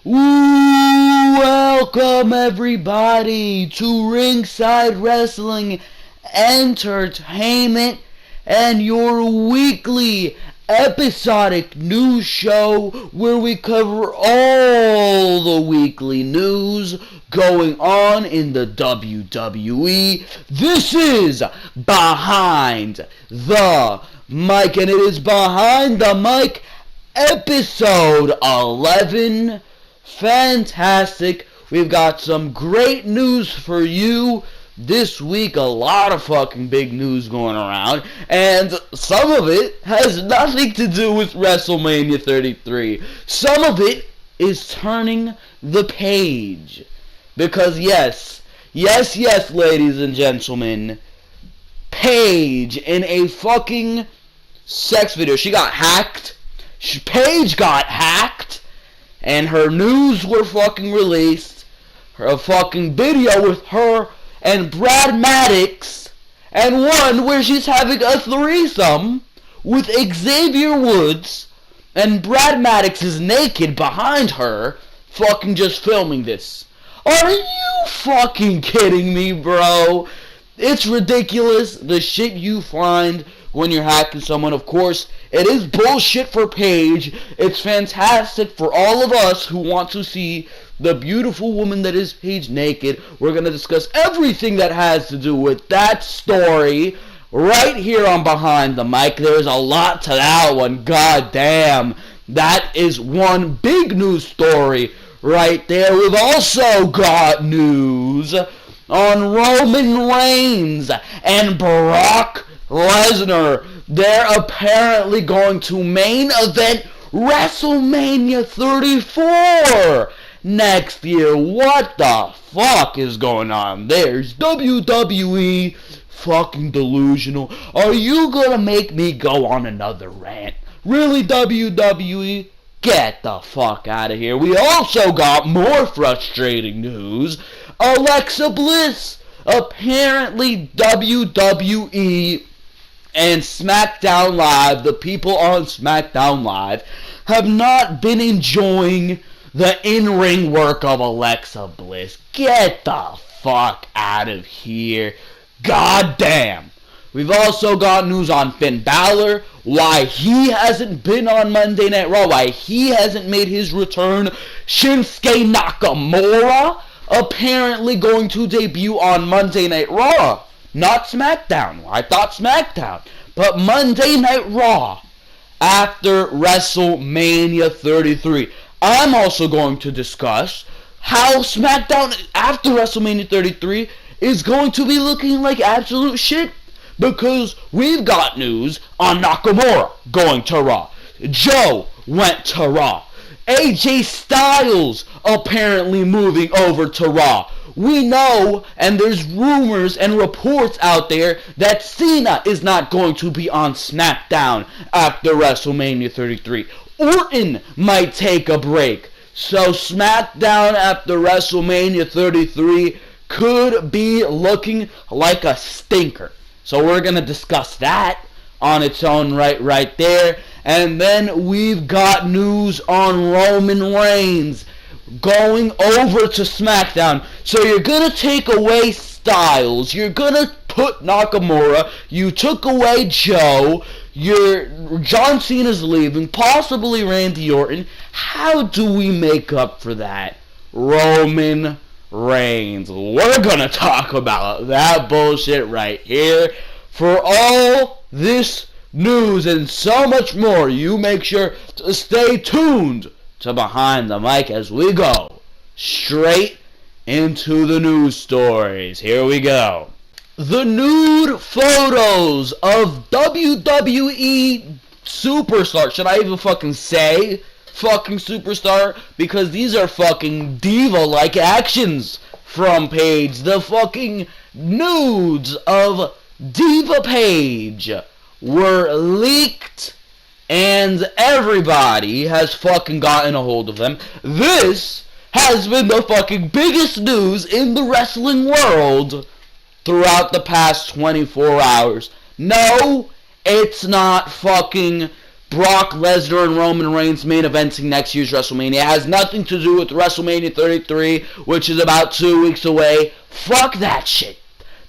Welcome everybody to Ringside Wrestling Entertainment and your weekly episodic news show where we cover all the weekly news going on in the WWE. This is Behind the Mic, and it is Behind the Mic episode 11. Fantastic. We've got some great news for you this week. A lot of fucking big news going around, and some of it has nothing to do with WrestleMania 33. Some of it is turning the page. Because yes, ladies and gentlemen, Paige in a fucking sex video. She got hacked. Paige got hacked. And her news were fucking released. A fucking video with her and Brad Maddox. And one where she's having a threesome with Xavier Woods. And Brad Maddox is naked behind her. Fucking just filming this. Are you fucking kidding me, bro? It's ridiculous, the shit you find when you're hacking someone. Of course, it is bullshit for Paige. It's fantastic for all of us who want to see the beautiful woman that is Paige naked. We're going to discuss everything that has to do with that story right here on Behind the Mic. There's a lot to that one. God damn. That is one big news story right there. We've also got news on Roman Reigns and Brock Lesnar. They're apparently going to main event WrestleMania 34 next year. What the fuck is going on? There's WWE fucking delusional. Are you gonna make me go on another rant? Really, WWE? Get the fuck out of here. We also got more frustrating news. Alexa Bliss. Apparently WWE and Smackdown Live, the people on Smackdown Live, have not been enjoying the in-ring work of Alexa Bliss. Get the fuck out of here. God damn. We've also got news on Finn Balor, why he hasn't been on Monday Night Raw, why he hasn't made his return. Shinsuke Nakamura apparently going to debut on Monday Night Raw. Not SmackDown. I thought SmackDown. But Monday Night Raw after WrestleMania 33. I'm also going to discuss how SmackDown after WrestleMania 33 is going to be looking like absolute shit. Because we've got news on Nakamura going to Raw. Joe went to Raw. AJ Styles apparently moving over to Raw. We know, and there's rumors and reports out there, that Cena is not going to be on SmackDown after WrestleMania 33. Orton might take a break. So SmackDown after WrestleMania 33 could be looking like a stinker. So we're going to discuss that on its own right there. And then we've got news on Roman Reigns going over to SmackDown. So you're going to take away Styles. You're going to put Nakamura. You took away Joe. John Cena's leaving. Possibly Randy Orton. How do we make up for that? Roman Reigns. We're going to talk about that bullshit right here. For all this news and so much more, you make sure to stay tuned to Behind the Mic as we go straight into the news stories. Here we go. The nude photos of WWE superstar. Should I even fucking say fucking superstar? Because these are fucking diva-like actions from Paige. The fucking nudes of Diva Paige were leaked, and everybody has fucking gotten a hold of them. This has been the fucking biggest news in the wrestling world throughout the past 24 hours. No, it's not fucking Brock Lesnar and Roman Reigns main eventing next year's WrestleMania. It has nothing to do with WrestleMania 33, which is about 2 weeks away. Fuck that shit.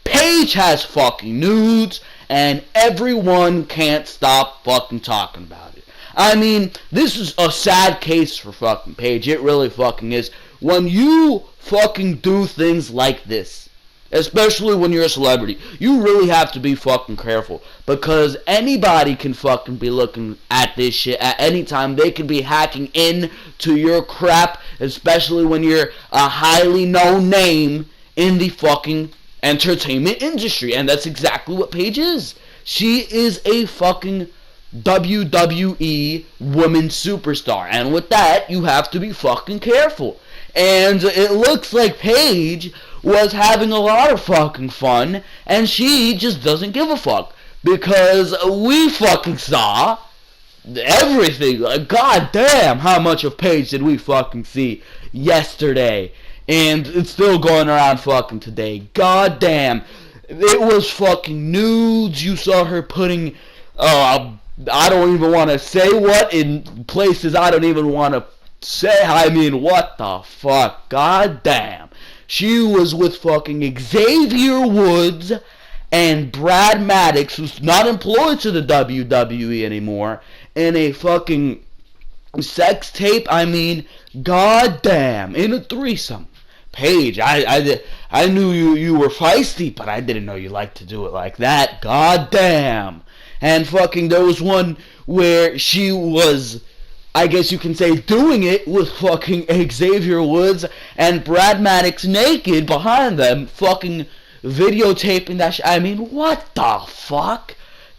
Paige has fucking nudes, and everyone can't stop fucking talking about it. I mean, this is a sad case for fucking Paige. It really fucking is. When you fucking do things like this, especially when you're a celebrity, you really have to be fucking careful. Because anybody can fucking be looking at this shit at any time. They can be hacking into your crap, especially when you're a highly known name in the fucking entertainment industry. And that's exactly what Paige is. She is a fucking WWE women's superstar. And with that, you have to be fucking careful. And it looks like Paige was having a lot of fucking fun, and she just doesn't give a fuck. Because we fucking saw everything. Like, god damn, how much of Paige did we fucking see yesterday? And it's still going around fucking today. God damn. It was fucking nudes. You saw her putting, I don't even want to say what, in places I don't even want to say. I mean, what the fuck? God damn. She was with fucking Xavier Woods and Brad Maddox, who's not employed to the WWE anymore, in a fucking sex tape. I mean, god damn, in a threesome. Paige, I knew you were feisty, but I didn't know you liked to do it like that. God damn. And fucking there was one where she was, I guess you can say, doing it with fucking Xavier Woods and Brad Maddox naked behind them, fucking videotaping that shit. I mean, what the fuck?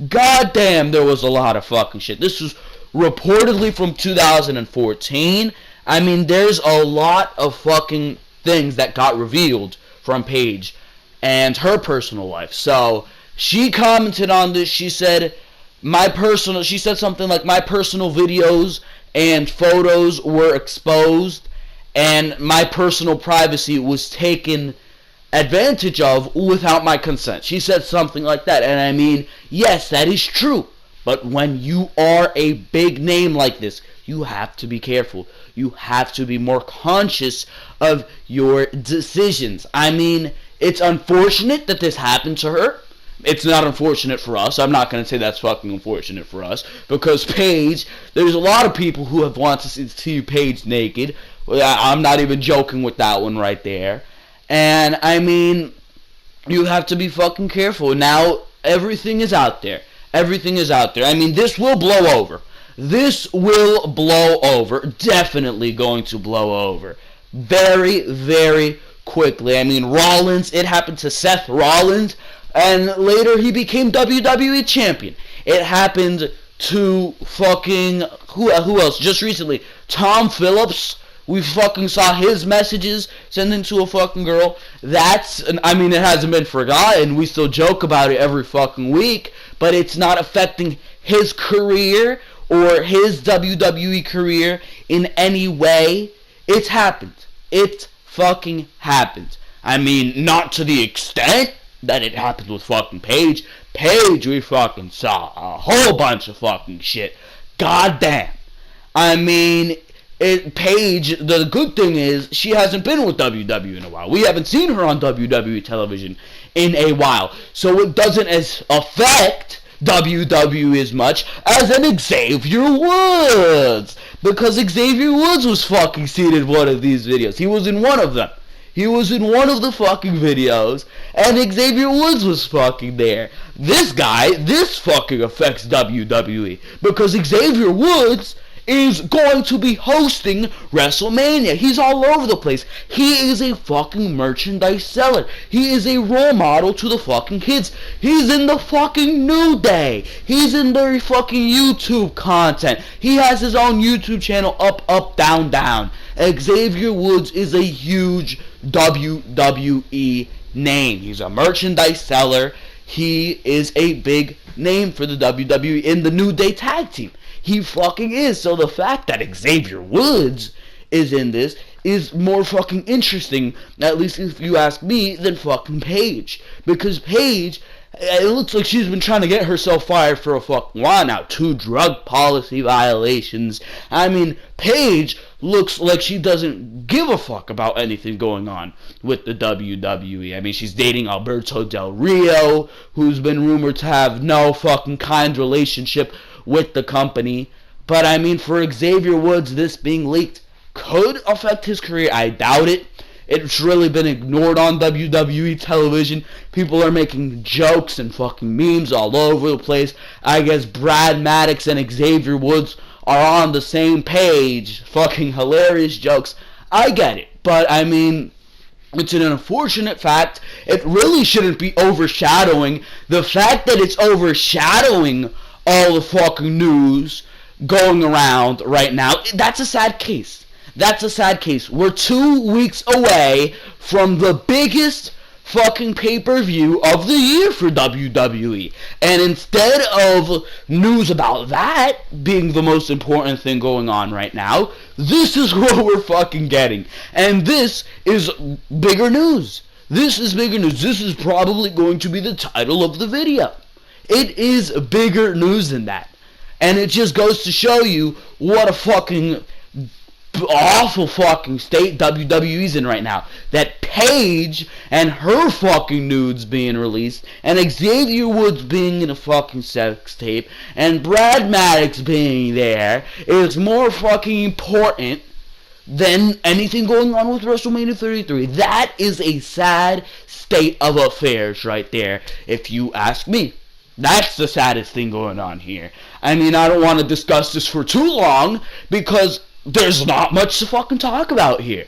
God damn, there was a lot of fucking shit. This was reportedly from 2014. I mean, there's a lot of fucking things that got revealed from Paige and her personal life. So she commented on this. She said something like, my personal videos and photos were exposed, and my personal privacy was taken advantage of without my consent. She said something like that. And I mean, yes, that is true. But when you are a big name like this, you have to be careful. You have to be more conscious of your decisions. I mean, it's unfortunate that this happened to her. It's not unfortunate for us. I'm not going to say that's fucking unfortunate for us. Because Paige, there's a lot of people who have wanted to see Paige naked. I'm not even joking with that one right there. And, I mean, you have to be fucking careful. Now, everything is out there. Everything is out there. I mean, this will blow over. This will blow over. Definitely going to blow over. Very, very quickly. I mean, Rollins, it happened to Seth Rollins, and later he became WWE champion. It happened to fucking, who else? Just recently, Tom Phillips. We fucking saw his messages sending to a fucking girl. I mean, it hasn't been forgotten. We still joke about it every fucking week. But it's not affecting his career or his WWE career in any way. It's happened. It fucking happened. I mean, not to the extent that it happened with fucking Paige. Paige, we fucking saw a whole bunch of fucking shit. God damn. I mean, Paige, the good thing is, she hasn't been with WWE in a while. We haven't seen her on WWE television in a while. So it doesn't affect WWE as much as an Xavier Woods. Because Xavier Woods was fucking seen in one of these videos. He was in one of them. He was in one of the fucking videos, and Xavier Woods was fucking there. This fucking affects WWE. Because Xavier Woods is going to be hosting WrestleMania. He's all over the place. He is a fucking merchandise seller. He is a role model to the fucking kids. He's in the fucking New Day. He's in their fucking YouTube content. He has his own YouTube channel, Up, Down, Down. Xavier Woods is a huge WWE name. He's a merchandise seller. He is a big name for the WWE in the New Day tag team. He fucking is. So the fact that Xavier Woods is in this is more fucking interesting, at least if you ask me, than fucking Paige. Because Paige It looks like she's been trying to get herself fired for a fucking while now. 2 drug policy violations. I mean, Paige looks like she doesn't give a fuck about anything going on with the WWE. I mean, she's dating Alberto Del Rio, who's been rumored to have no fucking kind relationship with the company. But I mean, for Xavier Woods, this being leaked could affect his career. I doubt it. It's really been ignored on WWE television. People are making jokes and fucking memes all over the place. I guess Brad Maddox and Xavier Woods are on the same page. Fucking hilarious jokes. I get it. But, I mean, it's an unfortunate fact. It really shouldn't be overshadowing. The fact that it's overshadowing all the fucking news going around right now, that's a sad case. That's a sad case. We're 2 weeks away from the biggest fucking pay-per-view of the year for WWE. And instead of news about that being the most important thing going on right now, this is what we're fucking getting. And this is bigger news. This is bigger news. This is probably going to be the title of the video. It is bigger news than that. And it just goes to show you what a fucking awful fucking state WWE's in right now. That Paige and her fucking nudes being released, and Xavier Woods being in a fucking sex tape, and Brad Maddox being there is more fucking important than anything going on with WrestleMania 33. That is a sad state of affairs right there, if you ask me. That's the saddest thing going on here. I mean, I don't want to discuss this for too long, because there's not much to fucking talk about here.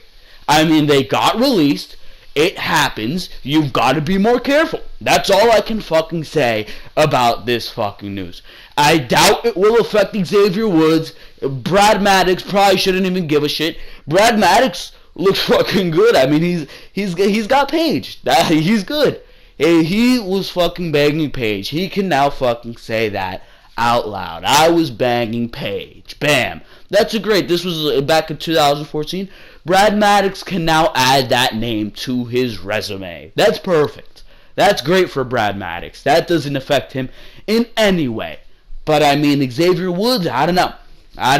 I mean, they got released. It happens. You've got to be more careful. That's all I can fucking say about this fucking news. I doubt it will affect Xavier Woods. Brad Maddox probably shouldn't even give a shit. Brad Maddox looks fucking good. I mean, he's got Paige. He's good. He was fucking banging Paige. He can now fucking say that out loud. I was banging Paige. Bam. That's a great. This was back in 2014. Brad Maddox can now add that name to his resume. That's perfect. That's great for Brad Maddox. That doesn't affect him in any way. But I mean, Xavier Woods, I don't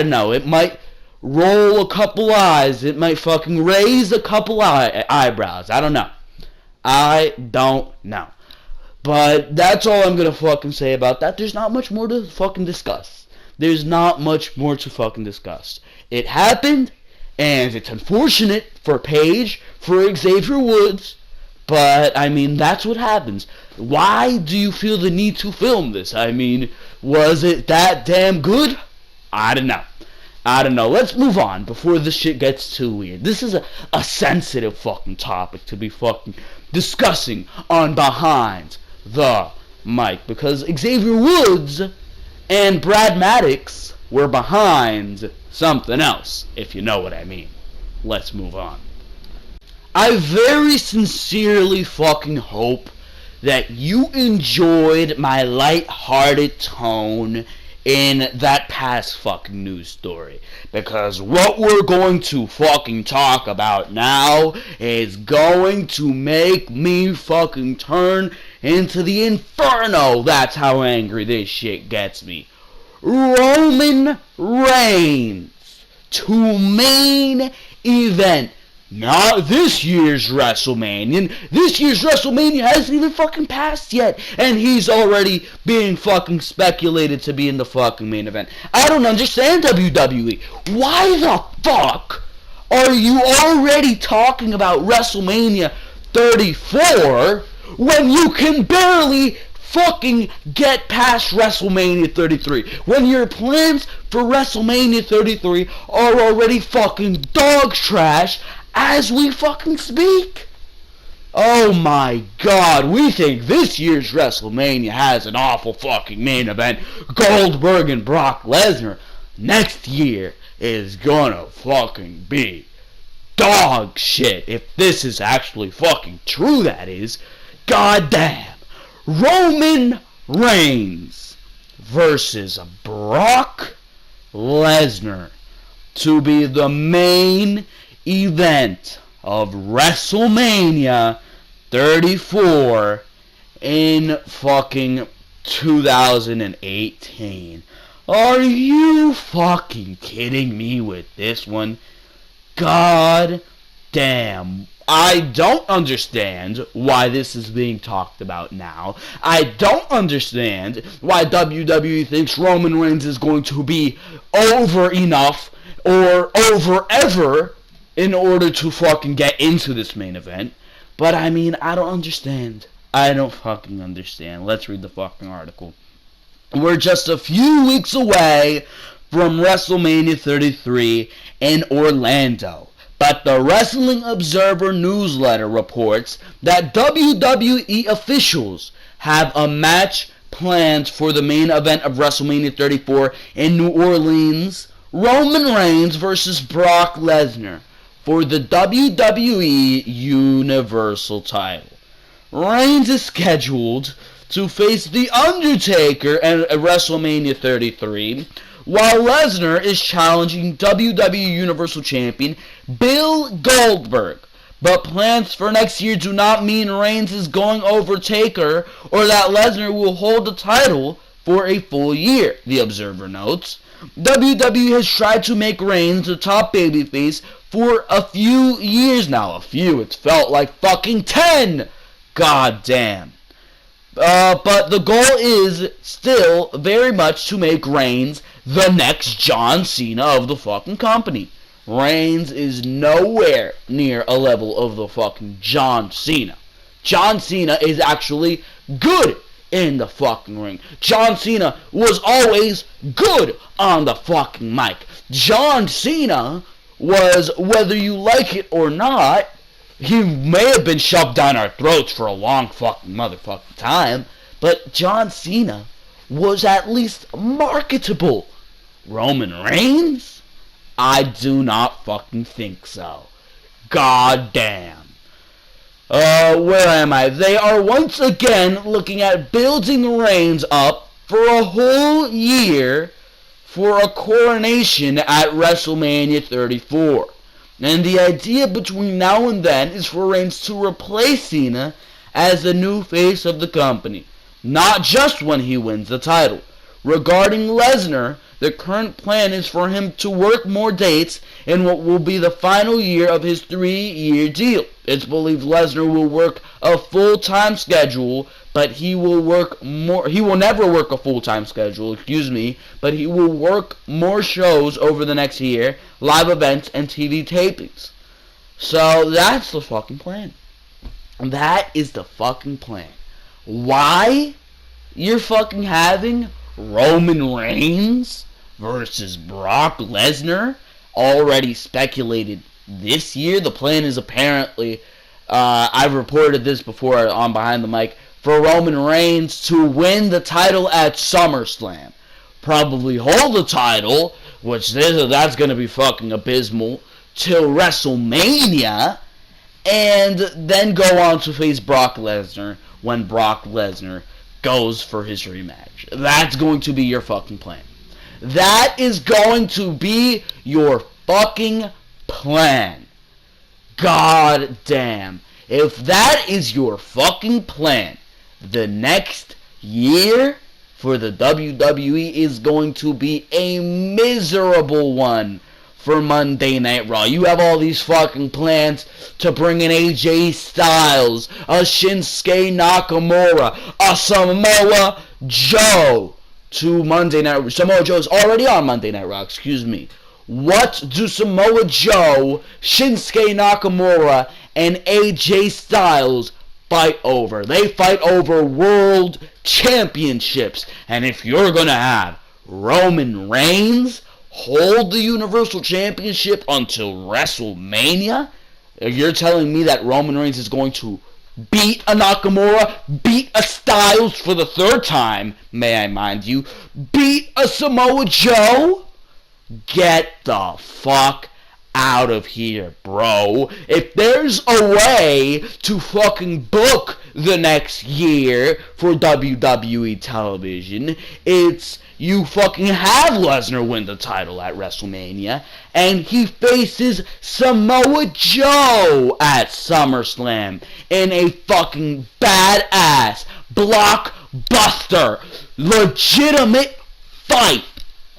know. It might roll a couple eyes. It might fucking raise a couple eyebrows. I don't know. But that's all I'm gonna fucking say about that. There's not much more to fucking discuss. There's not much more to fucking discuss. It happened, and it's unfortunate for Paige, for Xavier Woods, but, I mean, that's what happens. Why do you feel the need to film this? I mean, was it that damn good? I don't know. Let's move on before this shit gets too weird. This is a sensitive fucking topic to be fucking discussing on Behind the Mic, because Xavier Woods and Brad Maddox were behind something else, if you know what I mean. Let's move on. I very sincerely fucking hope that you enjoyed my light-hearted tone in that past fucking news story. Because what we're going to fucking talk about now is going to make me fucking turn into the inferno. That's how angry this shit gets me. Roman Reigns to main event. Not this year's WrestleMania. This year's WrestleMania hasn't even fucking passed yet, and he's already being fucking speculated to be in the fucking main event. I don't understand, WWE. Why the fuck are you already talking about WrestleMania 34 when you can barely fucking get past WrestleMania 33? When your plans for WrestleMania 33 are already fucking dog trash as we fucking speak. Oh my god, we think this year's WrestleMania has an awful fucking main event, Goldberg and Brock Lesnar. Next year is gonna fucking be dog shit. If this is actually fucking true, that is. Goddamn. Roman Reigns versus Brock Lesnar to be the main event of WrestleMania 34 in fucking 2018. Are you fucking kidding me with this one? God damn. I don't understand why this is being talked about now. I don't understand why WWE thinks Roman Reigns is going to be over enough or over ever in order to fucking get into this main event. But I mean, I don't understand. I don't fucking understand. Let's read the fucking article. We're just a few weeks away from WrestleMania 33 in Orlando. But the Wrestling Observer newsletter reports that WWE officials have a match planned for the main event of WrestleMania 34 in New Orleans. Roman Reigns versus Brock Lesnar for the WWE Universal title. Reigns is scheduled to face The Undertaker at WrestleMania 33, while Lesnar is challenging WWE Universal Champion Bill Goldberg. But plans for next year do not mean Reigns is going over Taker or that Lesnar will hold the title for a full year, the Observer notes. WWE has tried to make Reigns the top babyface for a few years now. It's felt like fucking 10! God damn. But the goal is still very much to make Reigns the next John Cena of the fucking company. Reigns is nowhere near a level of the fucking John Cena. John Cena is actually good in the fucking ring. John Cena was always good on the fucking mic. John Cena was, whether you like it or not, he may have been shoved down our throats for a long fucking motherfucking time, but John Cena was at least marketable. Roman Reigns? I do not fucking think so. God damn. Where am I? They are once again looking at building Reigns up for a whole year for a coronation at WrestleMania 34. And the idea between now and then is for Reigns to replace Cena as the new face of the company, not just when he wins the title. Regarding Lesnar, the current plan is for him to work more dates in what will be the final year of his 3-year deal. It's believed Lesnar will work a full-time schedule, but he will never work a full-time schedule, but he will work more shows over the next year, live events, and TV tapings. So that's the fucking plan. That is the fucking plan. Why you're fucking having Roman Reigns versus Brock Lesnar already speculated this year? The plan is apparently, I've reported this before on Behind the Mic, for Roman Reigns to win the title at SummerSlam. Probably hold the title, which that's going to be fucking abysmal, till WrestleMania, and then go on to face Brock Lesnar when Brock Lesnar goes for his rematch. That's going to be your fucking plan. That is going to be your fucking plan. God damn. If that is your fucking plan, the next year for the WWE is going to be a miserable one for Monday Night Raw. You have all these fucking plans to bring in AJ Styles, a Shinsuke Nakamura, a Samoa Joe to Monday Night Raw. Samoa Joe's already on Monday Night Raw, What do Samoa Joe, Shinsuke Nakamura, and AJ Styles fight over? They fight over world championships. And if you're going to have Roman Reigns hold the Universal Championship until WrestleMania, you're telling me that Roman Reigns is going to beat a Nakamura, beat a Styles for the third time, may I mind you, beat a Samoa Joe? Get the fuck out of here, bro. If there's a way to fucking book the next year for WWE television, it's you fucking have Lesnar win the title at WrestleMania, and he faces Samoa Joe at SummerSlam in a fucking badass blockbuster, legitimate fight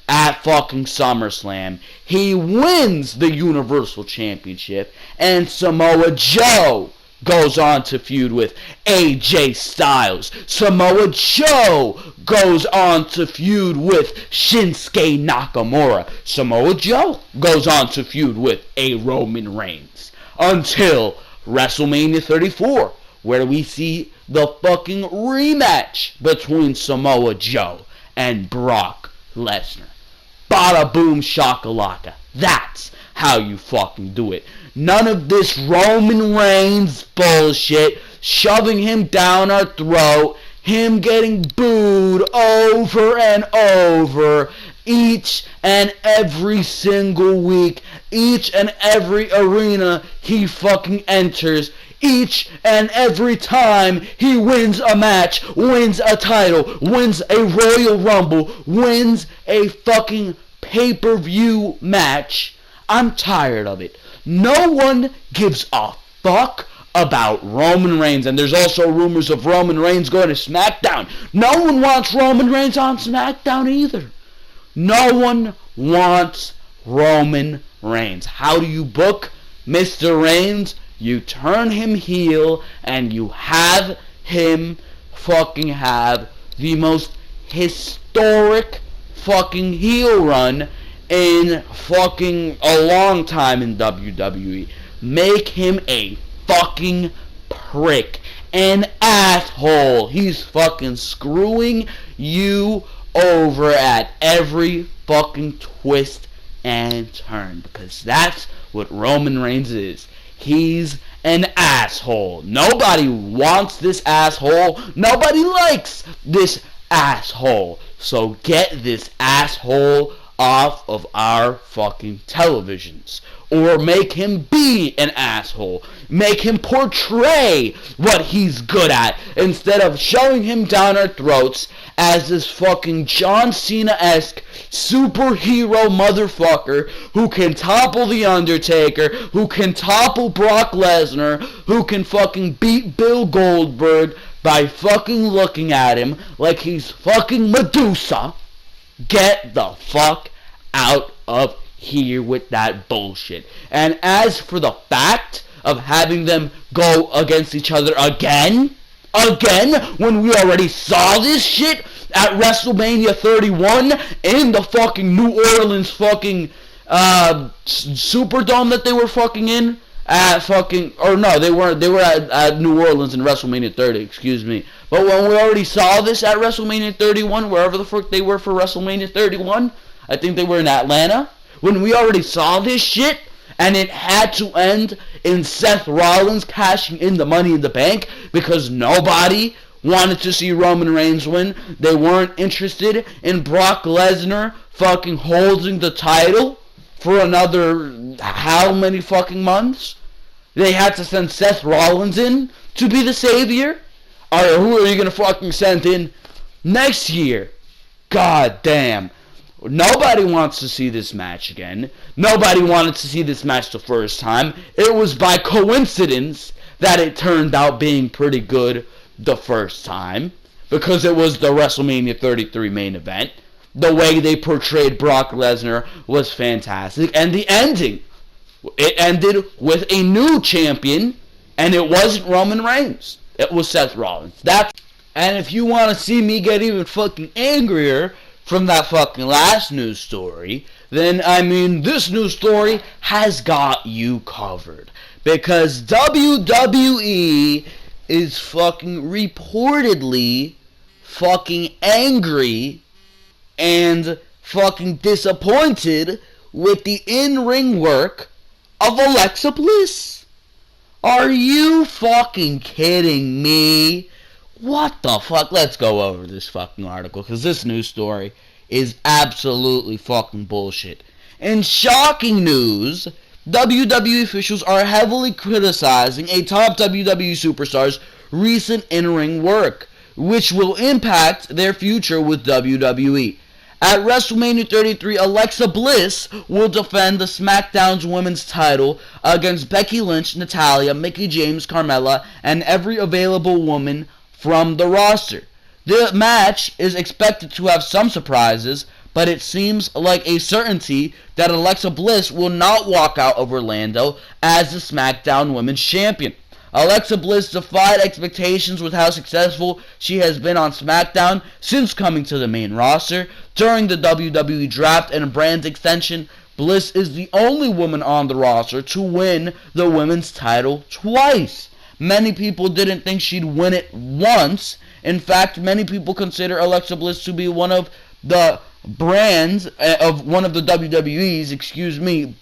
at fucking SummerSlam. He wins the Universal Championship, and Samoa Joe goes on to feud with AJ Styles. Samoa Joe goes on to feud with Shinsuke Nakamura. Samoa Joe goes on to feud with a Roman Reigns. Until WrestleMania 34, where we see the fucking rematch between Samoa Joe and Brock Lesnar. Bada boom shakalaka. That's how you fucking do it. None of this Roman Reigns bullshit, shoving him down our throat, him getting booed over and over, each and every single week, each and every arena he fucking enters, each and every time he wins a match, wins a title, wins a Royal Rumble, wins a fucking pay-per-view match. I'm tired of it. No one gives a fuck about Roman Reigns, and there's also rumors of Roman Reigns going to Smackdown. No one wants Roman Reigns on Smackdown either. No one wants Roman Reigns. How do you book Mr. Reigns? You turn him heel, and you have him fucking have the most historic fucking heel run in fucking a long time in WWE. Make him a fucking prick. An asshole. He's fucking screwing you over at every fucking twist and turn. Because that's what Roman Reigns is. He's an asshole. Nobody wants this asshole. Nobody likes this asshole. So get this asshole off of our fucking televisions. Or make him be an asshole. Make him portray what he's good at, instead of shoving him down our throats as this fucking John Cena-esque superhero motherfucker who can topple The Undertaker, who can topple Brock Lesnar, who can fucking beat Bill Goldberg by fucking looking at him like he's fucking Medusa. Get the fuck out of here with that bullshit. And as for the fact of having them go against each other again, when we already saw this shit at WrestleMania 31 in the fucking New Orleans fucking Superdome that they were fucking in at fucking, or no, they weren't, they were at New Orleans in WrestleMania 30, excuse me. But when we already saw this at WrestleMania 31, wherever the fuck they were for WrestleMania 31, I think they were in Atlanta, when we already saw this shit, and it had to end in Seth Rollins cashing in the Money in the Bank because nobody wanted to see Roman Reigns win. They weren't interested in Brock Lesnar fucking holding the title for another how many fucking months? They had to send Seth Rollins in to be the savior? Or who are you gonna fucking send in next year? God damn. Nobody wants to see this match again. Nobody wanted to see this match the first time. It was by coincidence that it turned out being pretty good the first time, because it was the WrestleMania 33 main event. The way they portrayed Brock Lesnar was fantastic. And the ending, it ended with a new champion, and it wasn't Roman Reigns. It was Seth Rollins. And if you want to see me get even fucking angrier from that fucking last news story, then, I mean, this news story has got you covered. Because WWE is fucking reportedly fucking angry and fucking disappointed with the in-ring work of Alexa Bliss. Are you fucking kidding me? What the fuck? Let's go over this fucking article, because this news story is absolutely fucking bullshit. In shocking news, WWE officials are heavily criticizing a top WWE superstar's recent in-ring work, which will impact their future with WWE. At WrestleMania 33, Alexa Bliss will defend the SmackDown's women's title against Becky Lynch, Natalya, Mickie James, Carmella, and every available woman from the roster. The match is expected to have some surprises, but it seems like a certainty that Alexa Bliss will not walk out of Orlando as the SmackDown Women's Champion. Alexa Bliss defied expectations with how successful she has been on SmackDown since coming to the main roster. During the WWE Draft and brand extension, Bliss is the only woman on the roster to win the women's title twice. Many people didn't think she'd win it once. In fact, many people consider Alexa Bliss to be one of the WWE's,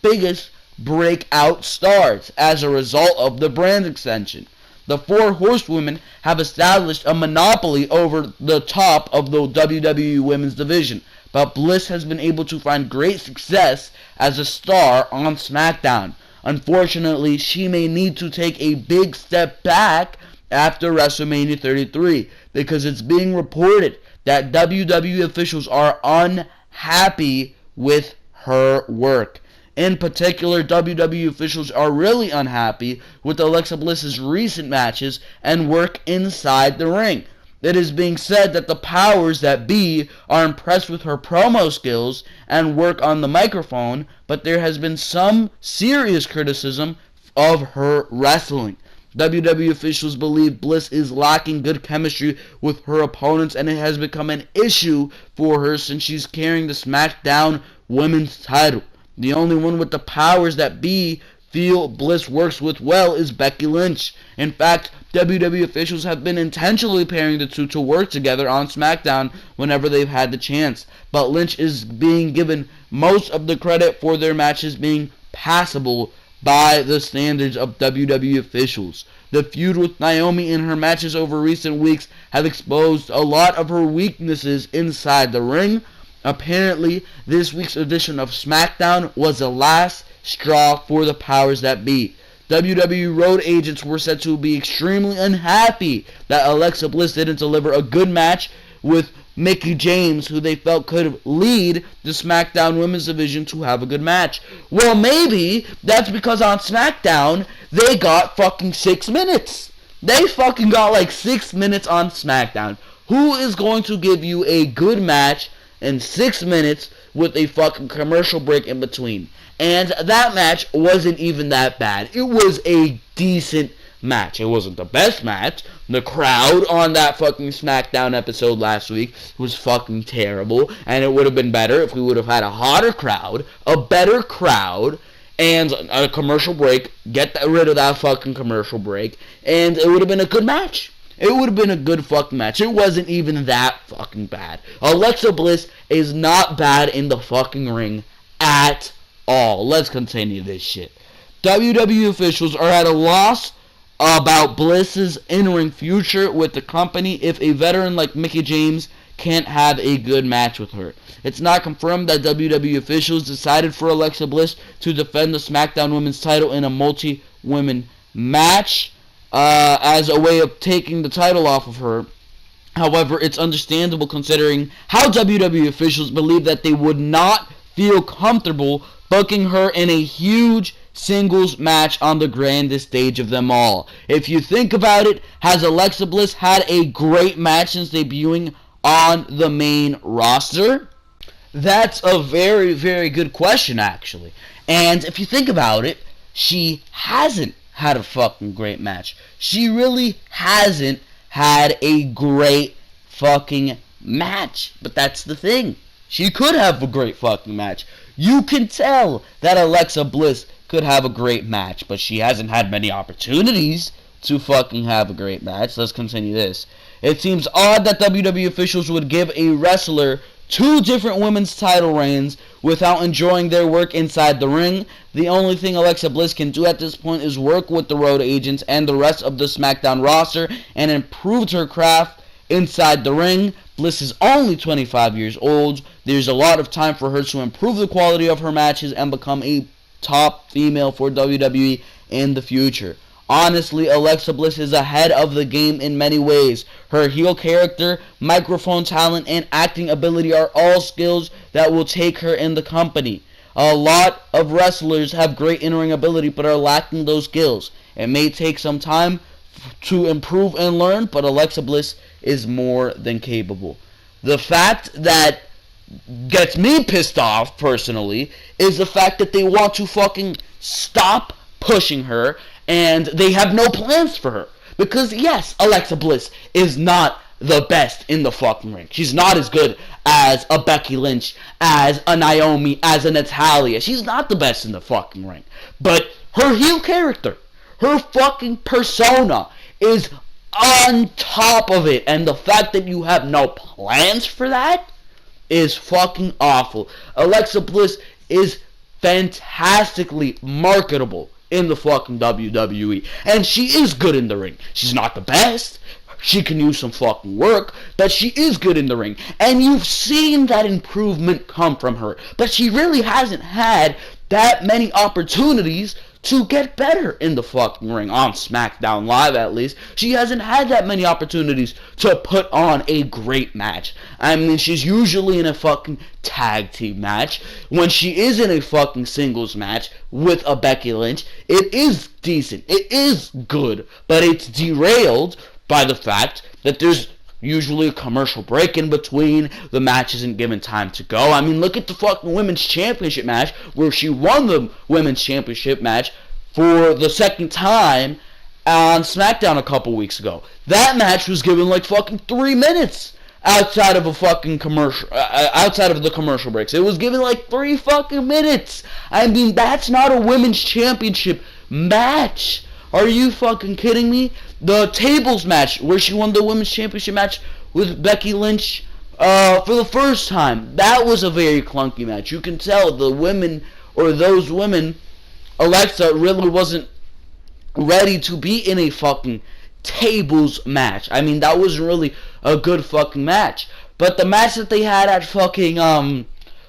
biggest breakout stars as a result of the brand extension. The four horsewomen have established a monopoly over the top of the WWE Women's Division, but Bliss has been able to find great success as a star on SmackDown. Unfortunately, she may need to take a big step back after WrestleMania 33 because it's being reported that WWE officials are unhappy with her work. In particular, WWE officials are really unhappy with Alexa Bliss's recent matches and work inside the ring. It is being said that the powers that be are impressed with her promo skills and work on the microphone, but there has been some serious criticism of her wrestling. WWE officials believe Bliss is lacking good chemistry with her opponents, and it has become an issue for her since she's carrying the SmackDown Women's title. The only one with the powers that be feel Bliss works with well is Becky Lynch. In fact, WWE officials have been intentionally pairing the two to work together on SmackDown whenever they've had the chance, but Lynch is being given most of the credit for their matches being passable by the standards of WWE officials. The feud with Naomi in her matches over recent weeks have exposed a lot of her weaknesses inside the ring. Apparently, this week's edition of SmackDown was the last straw for the powers that be. WWE road agents were said to be extremely unhappy that Alexa Bliss didn't deliver a good match with Mickie James, who they felt could lead the SmackDown Women's Division to have a good match. Well, maybe that's because on SmackDown, they got fucking 6 minutes. They fucking got like 6 minutes on SmackDown. Who is going to give you a good match in 6 minutes with a fucking commercial break in between? And that match wasn't even that bad. It was a decent match. It wasn't the best match. The crowd on that fucking SmackDown episode last week was fucking terrible, and it would have been better if we would have had a hotter crowd, a better crowd, and a commercial break. Get rid of that fucking commercial break, and it would have been a good match. It would have been a good fucking match. It wasn't even that fucking bad. Alexa Bliss is not bad in the fucking ring at all. Let's continue this shit. WWE officials are at a loss about Bliss's in-ring future with the company if a veteran like Mickie James can't have a good match with her. It's not confirmed that WWE officials decided for Alexa Bliss to defend the SmackDown Women's title in a multi-women match as a way of taking the title off of her. However, it's understandable considering how WWE officials believe that they would not feel comfortable booking her in a huge singles match on the grandest stage of them all. If you think about it, has Alexa Bliss had a great match since debuting on the main roster? That's a very, very good question, actually. And if you think about it, she hasn't had a fucking great match. She really hasn't had a great fucking match. But that's the thing. She could have a great fucking match. You can tell that Alexa Bliss could have a great match, but she hasn't had many opportunities to fucking have a great match. Let's continue this. It seems odd that WWE officials would give a wrestler 2 different women's title reigns without enjoying their work inside the ring. The only thing Alexa Bliss can do at this point is work with the road agents and the rest of the SmackDown roster and improve her craft inside the ring. Bliss is only 25 years old. There's a lot of time for her to improve the quality of her matches and become a top female for WWE in the future. Honestly, Alexa Bliss is ahead of the game in many ways. Her heel character, microphone talent, and acting ability are all skills that will take her in the company. A lot of wrestlers have great in-ring ability but are lacking those skills. It may take some time to improve and learn, but Alexa Bliss is more than capable. The fact that gets me pissed off, personally, is the fact that they want to fucking stop pushing her, and they have no plans for her. Because, yes, Alexa Bliss is not the best in the fucking ring. She's not as good as a Becky Lynch, as a Naomi, as a Natalya. She's not the best in the fucking ring. But her heel character, her fucking persona is on top of it. And the fact that you have no plans for that is fucking awful. Alexa Bliss is fantastically marketable in the fucking WWE. And she is good in the ring. She's not the best. She can use some fucking work, but she is good in the ring. And you've seen that improvement come from her. But she really hasn't had that many opportunities to get better in the fucking ring. On Smackdown Live, at least. She hasn't had that many opportunities to put on a great match. I mean, she's usually in a fucking tag team match. When she is in a fucking singles match with a Becky Lynch, it is decent. It is good. But it's derailed by the fact that there's usually a commercial break in between. The match isn't given time to go. I mean, look at the fucking Women's Championship match where she won the Women's Championship match for the second time on SmackDown a couple weeks ago. That match was given like fucking 3 minutes outside of a fucking commercial, outside of the commercial breaks. It was given like 3 fucking minutes. I mean, that's not a Women's Championship match. Are you fucking kidding me? The tables match, where she won the Women's Championship match with Becky Lynch for the first time, that was a very clunky match. You can tell the women, or those women, Alexa really wasn't ready to be in a fucking tables match. I mean, that wasn't really a good fucking match. But the match that they had at fucking,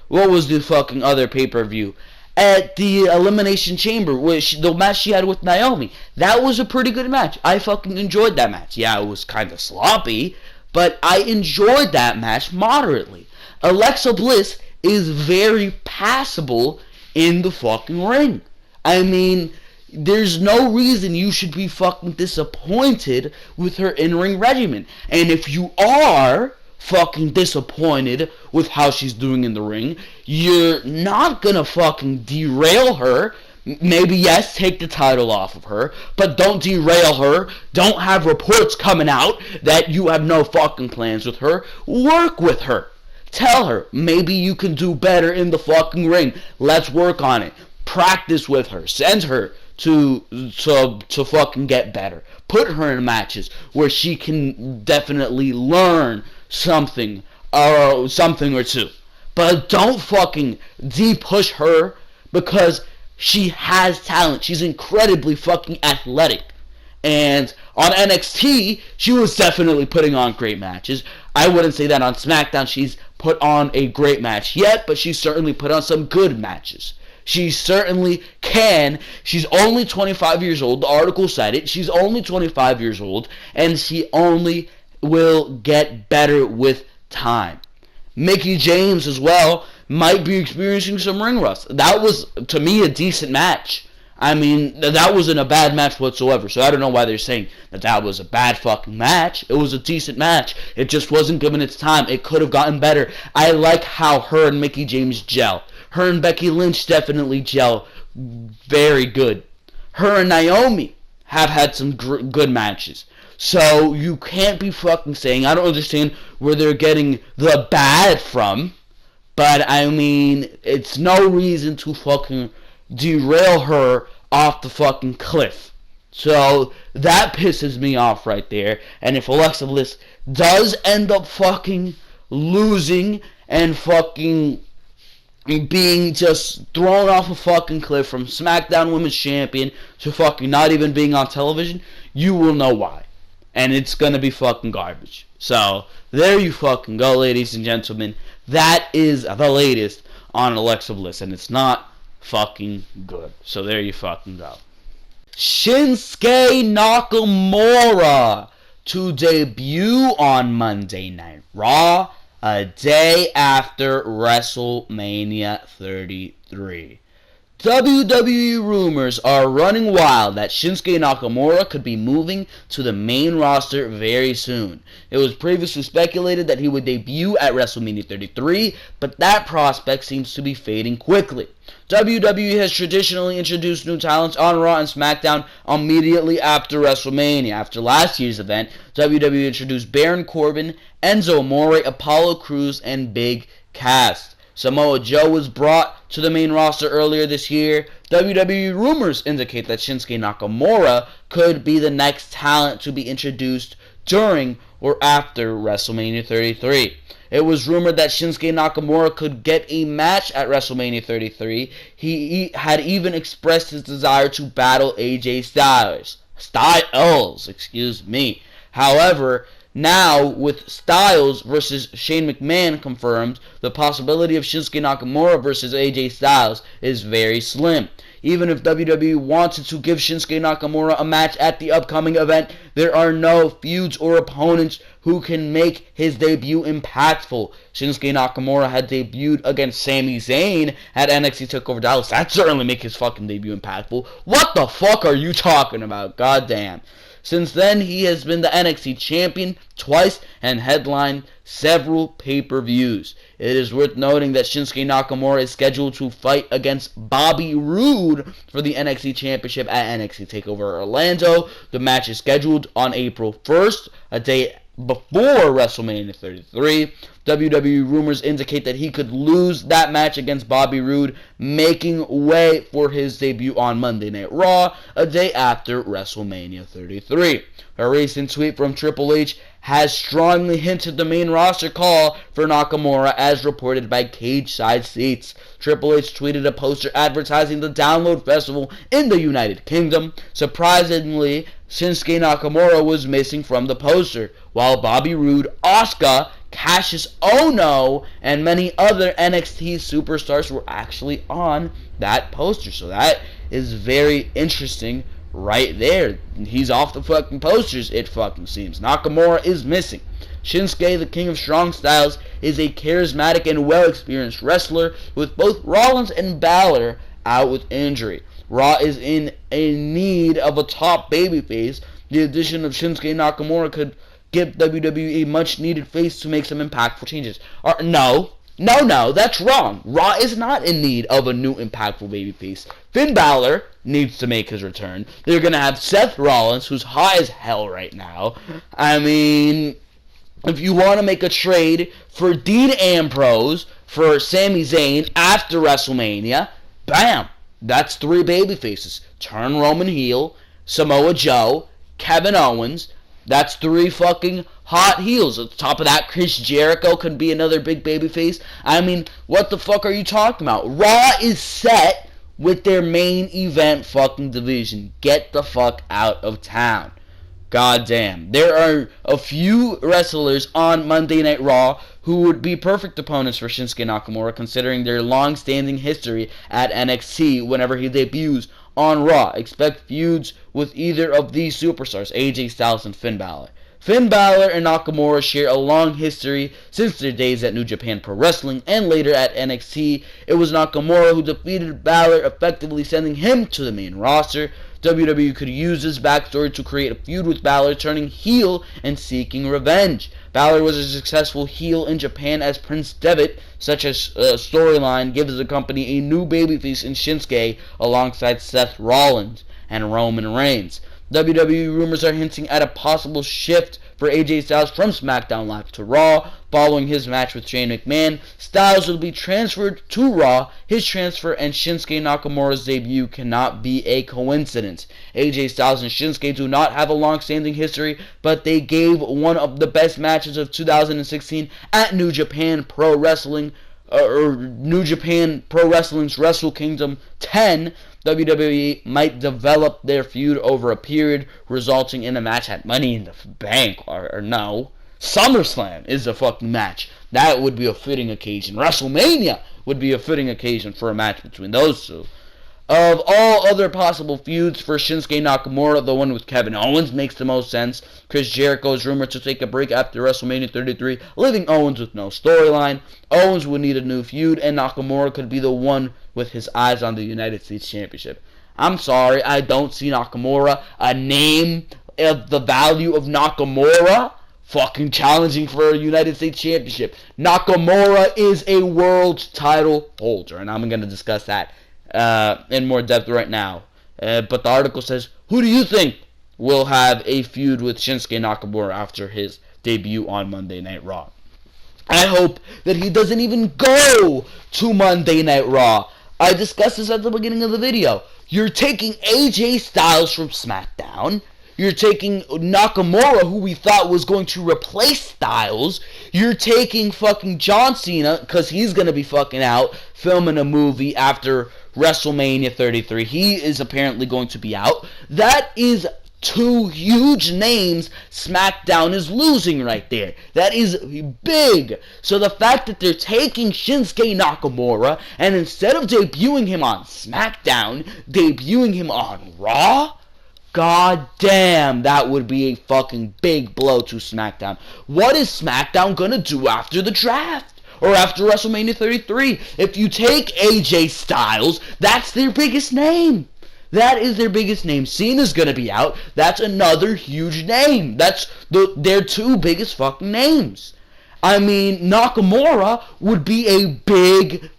what was the fucking other pay-per-view? At the Elimination Chamber, the match she had with Naomi, that was a pretty good match. I fucking enjoyed that match. Yeah, it was kind of sloppy, but I enjoyed that match moderately. Alexa Bliss is very passable in the fucking ring. I mean, there's no reason you should be fucking disappointed with her in-ring regimen. And if you are fucking disappointed with how she's doing in the ring, you're not gonna fucking derail her. Maybe, yes, take the title off of her, but don't derail her. Don't have reports coming out that you have no fucking plans with her. Work with her. Tell her, maybe you can do better in the fucking ring. Let's work on it. Practice with her. Send her to fucking get better. Put her in matches where she can definitely learn something or two. But don't fucking de-push her because she has talent. She's incredibly fucking athletic. And on NXT, she was definitely putting on great matches. I wouldn't say that on SmackDown she's put on a great match yet, but she's certainly put on some good matches. She certainly can. She's only 25 years old. The article said it. She's only 25 years old, and she only will get better with time. Mickie James as well might be experiencing some ring rust. That was, to me, a decent match. I mean, that wasn't a bad match whatsoever, so I don't know why they're saying that was a bad fucking match. It was a decent match. It just wasn't given its time. It could have gotten better. I like how her and Mickie James gel. Her and Becky Lynch definitely gel very good. Her and Naomi have had some good matches. So you can't be fucking saying, I don't understand where they're getting the bad from, but I mean, it's no reason to fucking derail her off the fucking cliff. So that pisses me off right there. And if Alexa Bliss does end up fucking losing and fucking being just thrown off a fucking cliff from SmackDown Women's Champion to fucking not even being on television, you will know why. And it's gonna be fucking garbage. So, there you fucking go, ladies and gentlemen. That is the latest on Alexa Bliss, and it's not fucking good. So, there you fucking go. Shinsuke Nakamura to debut on Monday Night Raw, a day after WrestleMania 33. WWE rumors are running wild that Shinsuke Nakamura could be moving to the main roster very soon. It was previously speculated that he would debut at WrestleMania 33, but that prospect seems to be fading quickly. WWE has traditionally introduced new talents on Raw and Smackdown immediately after WrestleMania. After last year's event, WWE introduced Baron Corbin, Enzo Amore, Apollo Crews, and Big Cass. Samoa Joe was brought to the main roster earlier this year. WWE rumors indicate that Shinsuke Nakamura could be the next talent to be introduced during or after WrestleMania 33. It was rumored that Shinsuke Nakamura could get a match at WrestleMania 33. He had even expressed his desire to battle AJ Styles. However, now, with Styles versus Shane McMahon confirmed, the possibility of Shinsuke Nakamura versus AJ Styles is very slim. Even if WWE wanted to give Shinsuke Nakamura a match at the upcoming event, there are no feuds or opponents who can make his debut impactful. Shinsuke Nakamura had debuted against Sami Zayn at NXT TakeOver Dallas. That certainly make his fucking debut impactful. What the fuck are you talking about? Goddamn. Since then, he has been the NXT champion twice and headlined several pay-per-views. It is worth noting that Shinsuke Nakamura is scheduled to fight against Bobby Roode for the NXT championship at NXT TakeOver Orlando. The match is scheduled on April 1st, a day before WrestleMania 33. WWE rumors indicate that he could lose that match against Bobby Roode, making way for his debut on Monday Night Raw, a day after WrestleMania 33. A recent tweet from Triple H has strongly hinted the main roster call for Nakamura, as reported by Cage Side Seats. Triple H tweeted a poster advertising the Download Festival in the United Kingdom. Surprisingly, Shinsuke Nakamura was missing from the poster, while Bobby Roode, Asuka, Cassius Ohno, and many other NXT superstars were actually on that poster. So that is very interesting right there. He's off the fucking posters, it fucking seems. Nakamura is missing. Shinsuke, the King of Strong Styles, is a charismatic and well-experienced wrestler, with both Rollins and Balor out with injury. Raw is in a need of a top babyface. The addition of Shinsuke Nakamura could give WWE a much-needed face to make some impactful changes. No, that's wrong. Raw is not in need of a new impactful babyface. Finn Balor needs to make his return. They're going to have Seth Rollins, who's high as hell right now. I mean, if you want to make a trade for Dean Ambrose for Sami Zayn after WrestleMania, bam, that's 3 babyfaces. Turn Roman heel, Samoa Joe, Kevin Owens. That's 3 fucking hot heels. At the top of that, Chris Jericho could be another big babyface. I mean, what the fuck are you talking about? Raw is set with their main event fucking division. Get the fuck out of town. Goddamn. There are a few wrestlers on Monday Night Raw who would be perfect opponents for Shinsuke Nakamura, considering their long-standing history at NXT whenever he debuts on Raw. Expect feuds with either of these superstars, AJ Styles and Finn Balor. Finn Balor and Nakamura share a long history since their days at New Japan Pro Wrestling and later at NXT. It was Nakamura who defeated Balor, effectively sending him to the main roster. WWE could use this backstory to create a feud with Balor, turning heel and seeking revenge. Balor was a successful heel in Japan as Prince Devitt. Such a storyline gives the company a new babyface in Shinsuke alongside Seth Rollins and Roman Reigns. WWE rumors are hinting at a possible shift for AJ Styles from SmackDown Live to Raw. Following his match with Shane McMahon, Styles will be transferred to Raw. His transfer and Shinsuke Nakamura's debut cannot be a coincidence. AJ Styles and Shinsuke do not have a long-standing history, but they gave one of the best matches of 2016 at New Japan Pro Wrestling, or New Japan Pro Wrestling's Wrestle Kingdom 10. WWE might develop their feud over a period, resulting in a match at Money in the Bank, or no, SummerSlam is the fucking match. That would be a fitting occasion. WrestleMania would be a fitting occasion for a match between those two. Of all other possible feuds for Shinsuke Nakamura, the one with Kevin Owens makes the most sense. Chris Jericho is rumored to take a break after WrestleMania 33, leaving Owens with no storyline. Owens would need a new feud, and Nakamura could be the one with his eyes on the United States Championship. I'm sorry, I don't see Nakamura, a name of the value of Nakamura, fucking challenging for a United States Championship. Nakamura is a world title holder, and I'm going to discuss that in more depth right now. But the article says, who do you think will have a feud with Shinsuke Nakamura after his debut on Monday Night Raw? I hope that he doesn't even go to Monday Night Raw. I discussed this at the beginning of the video. You're taking AJ Styles from SmackDown. You're taking Nakamura, who we thought was going to replace Styles. You're taking fucking John Cena, because he's going to be fucking out filming a movie after WrestleMania 33. He is apparently going to be out. That is two huge names SmackDown is losing right there. That is big. So the fact that they're taking Shinsuke Nakamura, and instead of debuting him on SmackDown, debuting him on Raw? God damn, that would be a fucking big blow to SmackDown. What is SmackDown gonna do after the draft? Or after WrestleMania 33? If you take AJ Styles, that's their biggest name. That is their biggest name. Cena's gonna be out. That's another huge name. That's their two biggest fucking names. I mean, Nakamura would be a big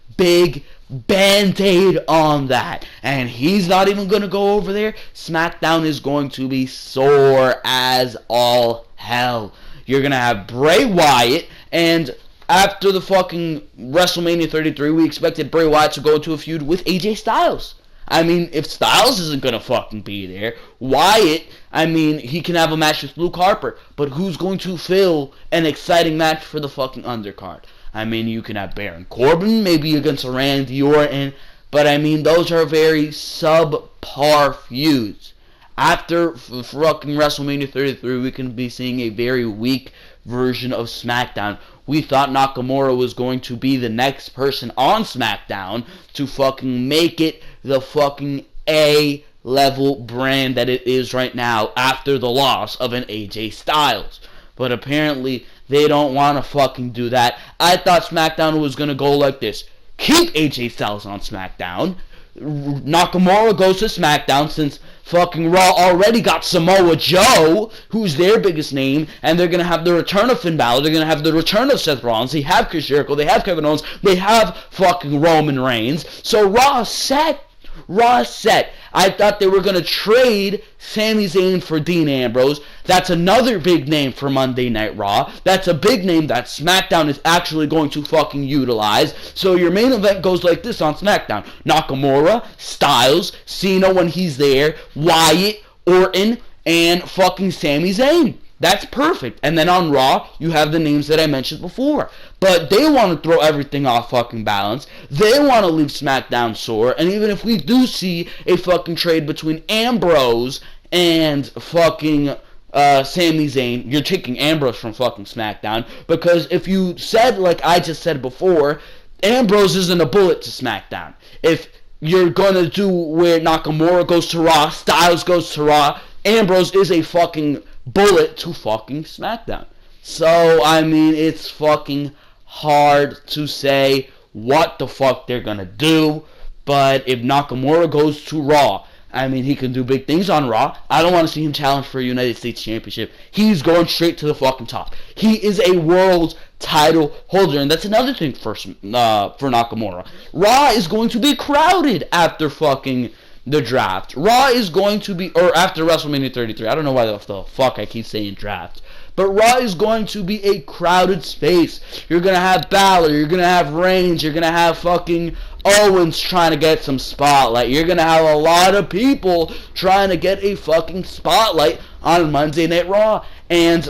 Band-Aid on that. And he's not even going to go over there. SmackDown is going to be sore as all hell. You're going to have Bray Wyatt, and after the fucking WrestleMania 33, we expected Bray Wyatt to go into a feud with AJ Styles. I mean, if Styles isn't going to fucking be there, Wyatt, I mean, he can have a match with Luke Harper, but who's going to fill an exciting match for the fucking undercard? I mean, you can have Baron Corbin, maybe against Randy Orton, but I mean, those are very subpar feuds. After fucking WrestleMania 33, we can be seeing a very weak version of SmackDown. We thought Nakamura was going to be the next person on SmackDown to fucking make it the fucking A-level brand that it is right now after the loss of an AJ Styles. But apparently, they don't want to fucking do that. I thought SmackDown was going to go like this. Keep AJ Styles on SmackDown. Nakamura goes to SmackDown since fucking Raw already got Samoa Joe, who's their biggest name, and they're going to have the return of Finn Balor, they're going to have the return of Seth Rollins, they have Chris Jericho, they have Kevin Owens, they have fucking Roman Reigns. So Raw is set. Raw is set. I thought they were going to trade Sami Zayn for Dean Ambrose. That's another big name for Monday Night Raw. That's a big name that SmackDown is actually going to fucking utilize. So your main event goes like this on SmackDown. Nakamura, Styles, Cena when he's there, Wyatt, Orton, and fucking Sami Zayn. That's perfect. And then on Raw, you have the names that I mentioned before. But they want to throw everything off fucking balance. They want to leave SmackDown sore. And even if we do see a fucking trade between Ambrose and fucking Sami Zayn, you're taking Ambrose from fucking SmackDown. Because if you said, like I just said before, Ambrose isn't a bullet to SmackDown. If you're going to do where Nakamura goes to Raw, Styles goes to Raw, Ambrose is a fucking bullet to fucking SmackDown. So, I mean, it's fucking hard to say what the fuck they're gonna do. But if Nakamura goes to Raw, I mean, he can do big things on Raw. I don't want to see him challenge for a United States Championship. He's going straight to the fucking top. He is a world title holder, and that's another thing for Nakamura. Raw is going to be crowded after fucking the draft. Raw is going to be, or after WrestleMania 33. I don't know why the fuck I keep saying draft. But Raw is going to be a crowded space. You're going to have Balor, you're going to have Reigns, you're going to have fucking Owens trying to get some spotlight. You're going to have a lot of people trying to get a fucking spotlight on Monday Night Raw. And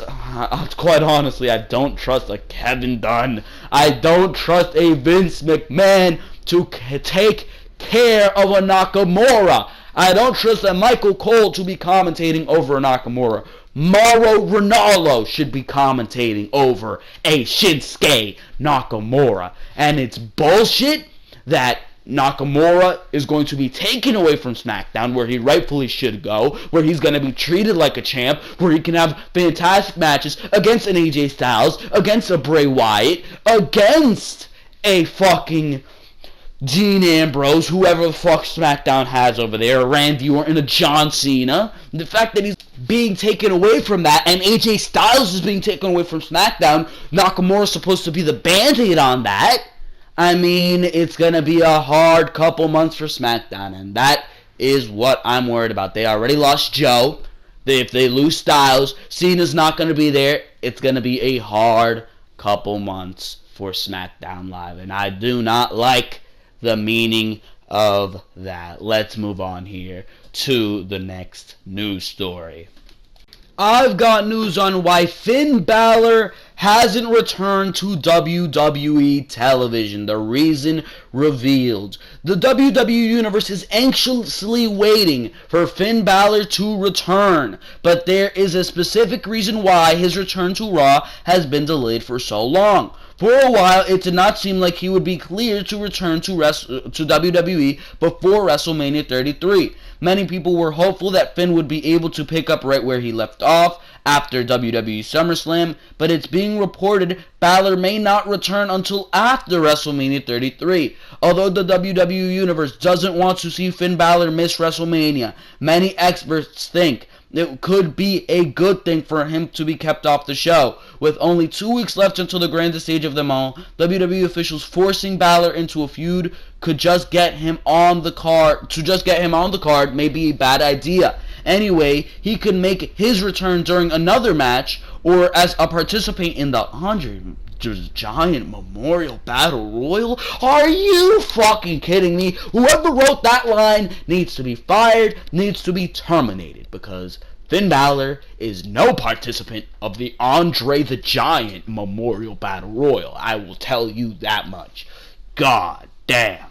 quite honestly, I don't trust a Kevin Dunn. I don't trust a Vince McMahon to take care of a Nakamura. I don't trust a Michael Cole to be commentating over a Nakamura. Mauro Ranallo should be commentating over a Shinsuke Nakamura. And it's bullshit that Nakamura is going to be taken away from Smackdown, where he rightfully should go, where he's going to be treated like a champ, where he can have fantastic matches against an AJ Styles, against a Bray Wyatt, against a fucking Dean Ambrose, whoever the fuck SmackDown has over there, Randy Orton, a John Cena. The fact that he's being taken away from that, and AJ Styles is being taken away from SmackDown, Nakamura's supposed to be the band-aid on that. I mean, it's going to be a hard couple months for SmackDown, and that is what I'm worried about. They already lost Joe. If they lose Styles, Cena's not going to be there. It's going to be a hard couple months for SmackDown Live, and I do not like the meaning of that. Let's move on here to the next news story. I've got news on why Finn Balor hasn't returned to WWE television. The reason revealed. The WWE Universe is anxiously waiting for Finn Balor to return, but there is a specific reason why his return to Raw has been delayed for so long. For a while, it did not seem like he would be cleared to return to WWE before WrestleMania 33. Many people were hopeful that Finn would be able to pick up right where he left off after WWE SummerSlam, but it's being reported Balor may not return until after WrestleMania 33. Although the WWE Universe doesn't want to see Finn Balor miss WrestleMania, many experts think it could be a good thing for him to be kept off the show. With only 2 weeks left until the grandest stage of them all, WWE officials forcing Balor into a feud could just get him on the card. To just get him on the card may be a bad idea. Anyway, he could make his return during another match or as a participant in the Andre Giant Memorial Battle Royal. Are you fucking kidding me? Whoever wrote that line needs to be fired, needs to be terminated, because Finn Balor is no participant of the Andre the Giant Memorial Battle Royal. I will tell you that much. God damn.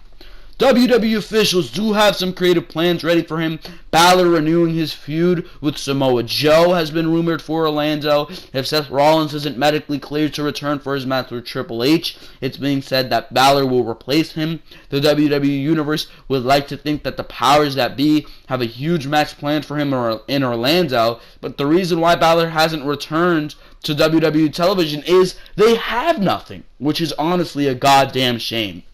WWE officials do have some creative plans ready for him. Balor renewing his feud with Samoa Joe has been rumored for Orlando. If Seth Rollins isn't medically cleared to return for his match with Triple H, it's being said that Balor will replace him. The WWE Universe would like to think that the powers that be have a huge match planned for him in Orlando, but the reason why Balor hasn't returned to WWE television is they have nothing, which is honestly a goddamn shame.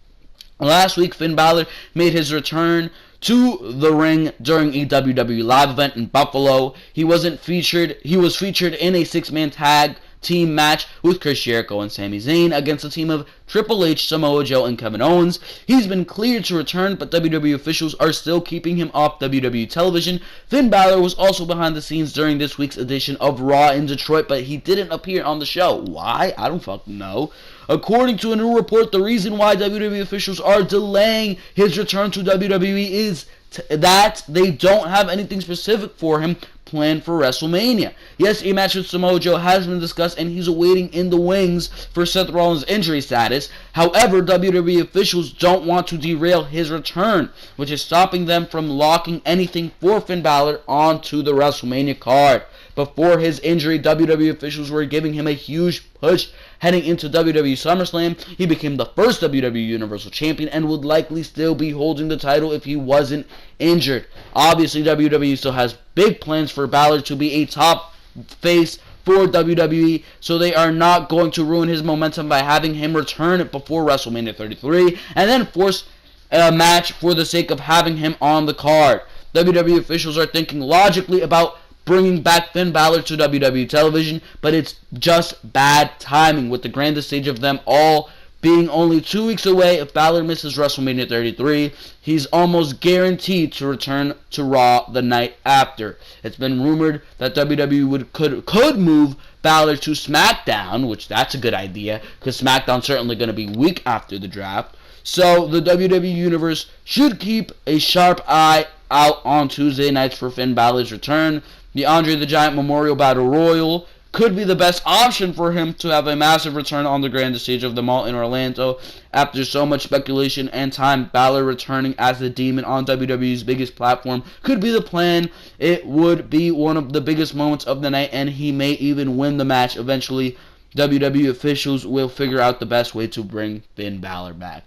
Last week, Finn Balor made his return to the ring during a WWE live event in Buffalo. He was featured in a six-man tag team match with Chris Jericho and Sami Zayn against a team of Triple H, Samoa Joe, and Kevin Owens. He's been cleared to return, but WWE officials are still keeping him off WWE television. Finn Balor was also behind the scenes during this week's edition of Raw in Detroit, but he didn't appear on the show. Why? I don't fucking know. According to a new report, the reason why WWE officials are delaying his return to WWE is that they don't have anything specific for him planned for WrestleMania. Yes, a match with Samoa Joe has been discussed, and he's awaiting in the wings for Seth Rollins' injury status. However, WWE officials don't want to derail his return, which is stopping them from locking anything for Finn Balor onto the WrestleMania card. Before his injury, WWE officials were giving him a huge push heading into WWE SummerSlam. He became the first WWE Universal Champion and would likely still be holding the title if he wasn't injured. Obviously, WWE still has big plans for Balor to be a top face for WWE, so they are not going to ruin his momentum by having him return before WrestleMania 33 and then force a match for the sake of having him on the card. WWE officials are thinking logically about bringing back Finn Balor to WWE television, but it's just bad timing with the grandest stage of them all being only 2 weeks away. If Balor misses WrestleMania 33, he's almost guaranteed to return to Raw the night after. It's been rumored that WWE could move Balor to Smackdown, which that's a good idea, because SmackDown's certainly going to be week after the draft. So the WWE Universe should keep a sharp eye out on Tuesday nights for Finn Balor's return. The Andre the Giant Memorial Battle Royal could be the best option for him to have a massive return on the grandest stage of them all in Orlando. After so much speculation and time, Balor returning as the Demon on WWE's biggest platform could be the plan. It would be one of the biggest moments of the night, and he may even win the match. Eventually, WWE officials will figure out the best way to bring Finn Balor back.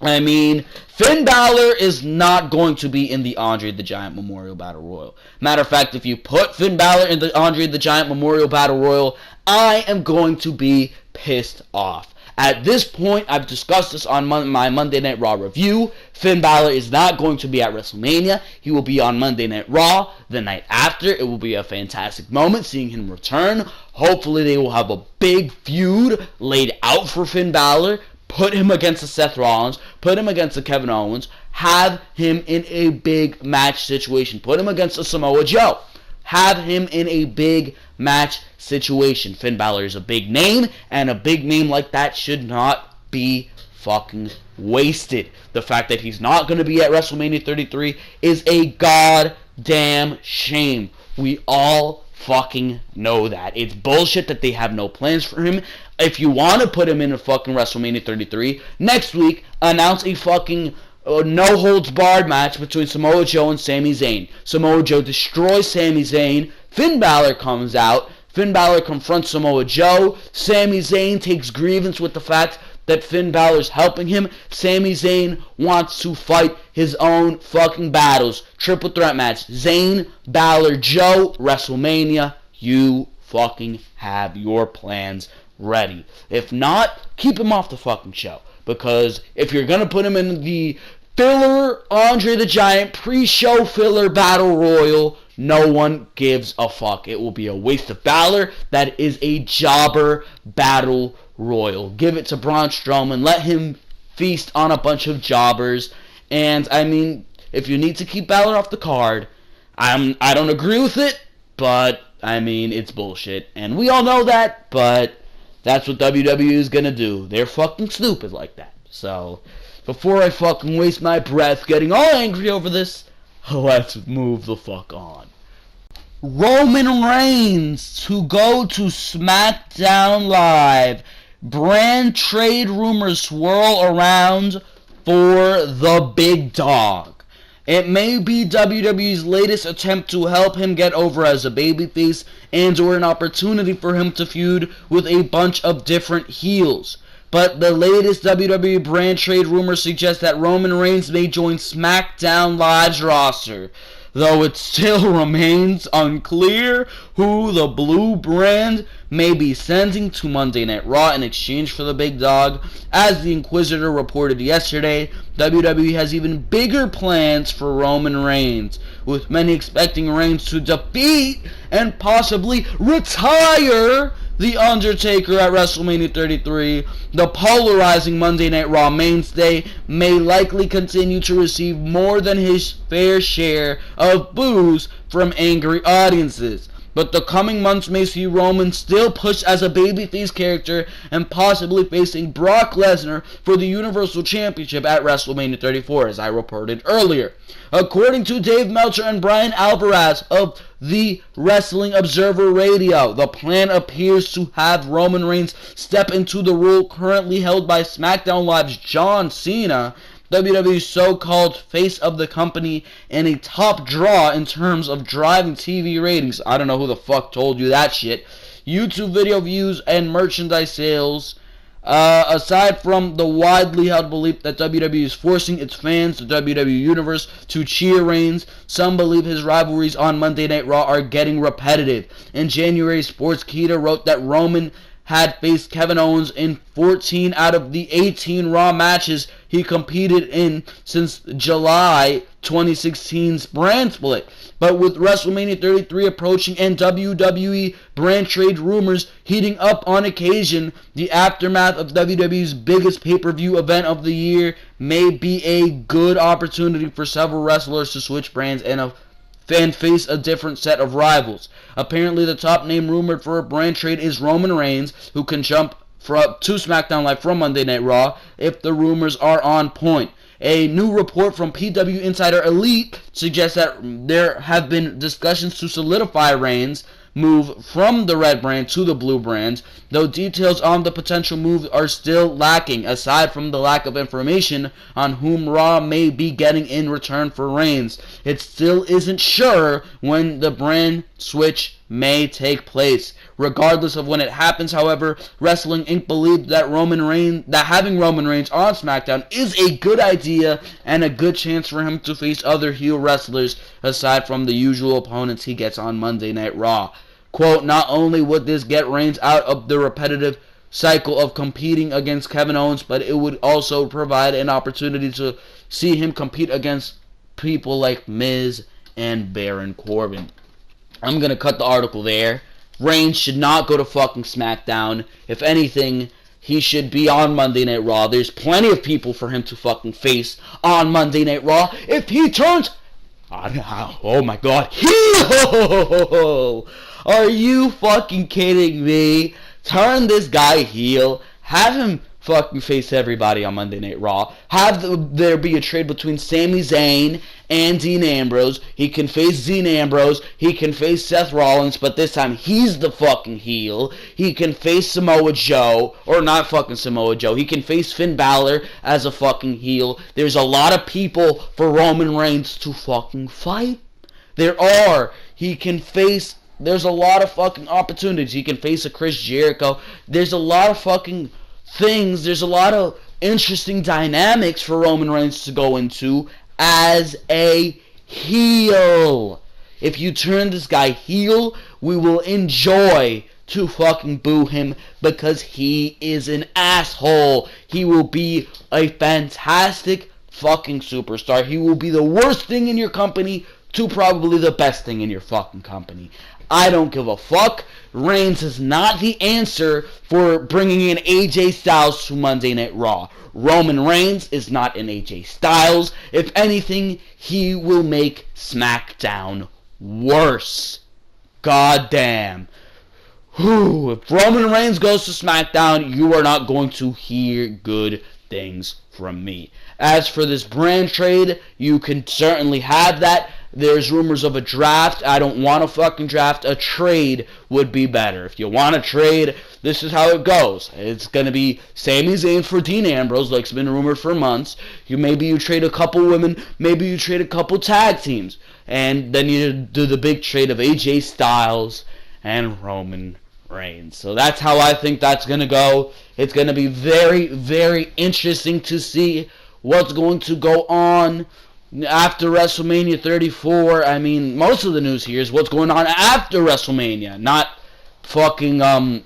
I mean, Finn Balor is not going to be in the Andre the Giant Memorial Battle Royal. Matter of fact, if you put Finn Balor in the Andre the Giant Memorial Battle Royal, I am going to be pissed off. At this point, I've discussed this on my Monday Night Raw review. Finn Balor is not going to be at WrestleMania. He will be on Monday Night Raw the night after. It will be a fantastic moment seeing him return. Hopefully, they will have a big feud laid out for Finn Balor. Put him against the Seth Rollins. Put him against the Kevin Owens. Have him in a big match situation. Put him against the Samoa Joe. Have him in a big match situation. Finn Balor is a big name, and a big name like that should not be fucking wasted. The fact that he's not going to be at WrestleMania 33 is a goddamn shame. We all fucking know that. It's bullshit that they have no plans for him. If you want to put him in a fucking WrestleMania 33, next week, announce a fucking no-holds-barred match between Samoa Joe and Sami Zayn. Samoa Joe destroys Sami Zayn. Finn Balor comes out. Finn Balor confronts Samoa Joe. Sami Zayn takes grievance with the fact that Finn Balor's helping him. Sami Zayn wants to fight his own fucking battles. Triple threat match. Zayn, Balor, Joe, WrestleMania. You fucking have your plans ready. If not, keep him off the fucking show. Because if you're going to put him in the filler Andre the Giant pre-show filler battle royal, no one gives a fuck. It will be a waste of Balor. That is a jobber battle royal. Give it to Braun Strowman. Let him feast on a bunch of jobbers. And, I mean, if you need to keep Balor off the card, I don't agree with it, but, I mean, it's bullshit. And we all know that, but that's what WWE is gonna do. They're fucking stupid like that. So, before I fucking waste my breath getting all angry over this, let's move the fuck on. Roman Reigns to go to Smackdown Live. Brand trade rumors swirl around for the big dog. It may be WWE's latest attempt to help him get over as a babyface and or an opportunity for him to feud with a bunch of different heels. But the latest WWE brand trade rumors suggest that Roman Reigns may join SmackDown Live's roster, though it still remains unclear who the blue brand may be sending to Monday Night Raw in exchange for the big dog. As the Inquisitor reported yesterday, WWE has even bigger plans for Roman Reigns, with many expecting Reigns to defeat and possibly retire The Undertaker at WrestleMania 33. The polarizing Monday Night Raw mainstay may likely continue to receive more than his fair share of boos from angry audiences. But the coming months may see Roman still pushed as a babyface character and possibly facing Brock Lesnar for the Universal Championship at WrestleMania 34, as I reported earlier. According to Dave Meltzer and Brian Alvarez of the Wrestling Observer Radio, the plan appears to have Roman Reigns step into the role currently held by SmackDown Live's John Cena, WWE's so-called face of the company, and a top draw in terms of driving TV ratings. I don't know who the fuck told you that shit. YouTube video views and merchandise sales. Aside from the widely held belief that WWE is forcing its fans, the WWE Universe, to cheer Reigns, some believe his rivalries on Monday Night Raw are getting repetitive. In January, Sportskeeda wrote that Roman had faced Kevin Owens in 14 out of the 18 Raw matches he competed in since July 2016's brand split. But with WrestleMania 33 approaching and WWE brand trade rumors heating up on occasion, the aftermath of WWE's biggest pay-per-view event of the year may be a good opportunity for several wrestlers to switch brands and face a different set of rivals. Apparently, the top name rumored for a brand trade is Roman Reigns, who can jump to SmackDown Live from Monday Night Raw if the rumors are on point. A new report from PW Insider Elite suggests that there have been discussions to solidify Reigns' move from the red brand to the blue brand, though details on the potential move are still lacking, aside from the lack of information on whom Raw may be getting in return for Reigns. It still isn't sure when the brand switch may take place. Regardless of when it happens, however, Wrestling Inc. believed that having Roman Reigns on SmackDown is a good idea and a good chance for him to face other heel wrestlers aside from the usual opponents he gets on Monday Night Raw. Quote, not only would this get Reigns out of the repetitive cycle of competing against Kevin Owens, but it would also provide an opportunity to see him compete against people like Miz and Baron Corbin. I'm going to cut the article there. Reigns should not go to fucking SmackDown. If anything, he should be on Monday Night Raw. There's plenty of people for him to fucking face on Monday Night Raw. If he turns... Oh my god. Heel! Are you fucking kidding me? Turn this guy heel. Have him fucking face everybody on Monday Night Raw. Have there be a trade between Sami Zayn and Dean Ambrose. He can face Dean Ambrose. He can face Seth Rollins, but this time he's the fucking heel. He can face Samoa Joe, or not fucking Samoa Joe. He can face Finn Balor as a fucking heel. There's a lot of people for Roman Reigns to fucking fight. There are. He can face... There's a lot of fucking opportunities. He can face a Chris Jericho. There's a lot of fucking things. There's a lot of interesting dynamics for Roman Reigns to go into as a heel. If you turn this guy heel, we will enjoy to fucking boo him because he is an asshole. He will be a fantastic fucking superstar. He will be the worst thing in your company to probably the best thing in your fucking company. I don't give a fuck. Reigns is not the answer for bringing in AJ Styles to Monday Night Raw. Roman Reigns is not an AJ Styles. If anything, he will make SmackDown worse. God damn. If Roman Reigns goes to SmackDown, you are not going to hear good things from me. As for this brand trade, you can certainly have that. There's rumors of a draft. I don't want a fucking draft. A trade would be better. If you want a trade, this is how it goes. It's going to be Sami Zayn for Dean Ambrose, like it's been rumored for months. Maybe you trade a couple women. Maybe you trade a couple tag teams. And then you do the big trade of AJ Styles and Roman Reigns. So that's how I think that's going to go. It's going to be very, very interesting to see what's going to go on after WrestleMania 34. I mean, most of the news here is what's going on after WrestleMania, not fucking at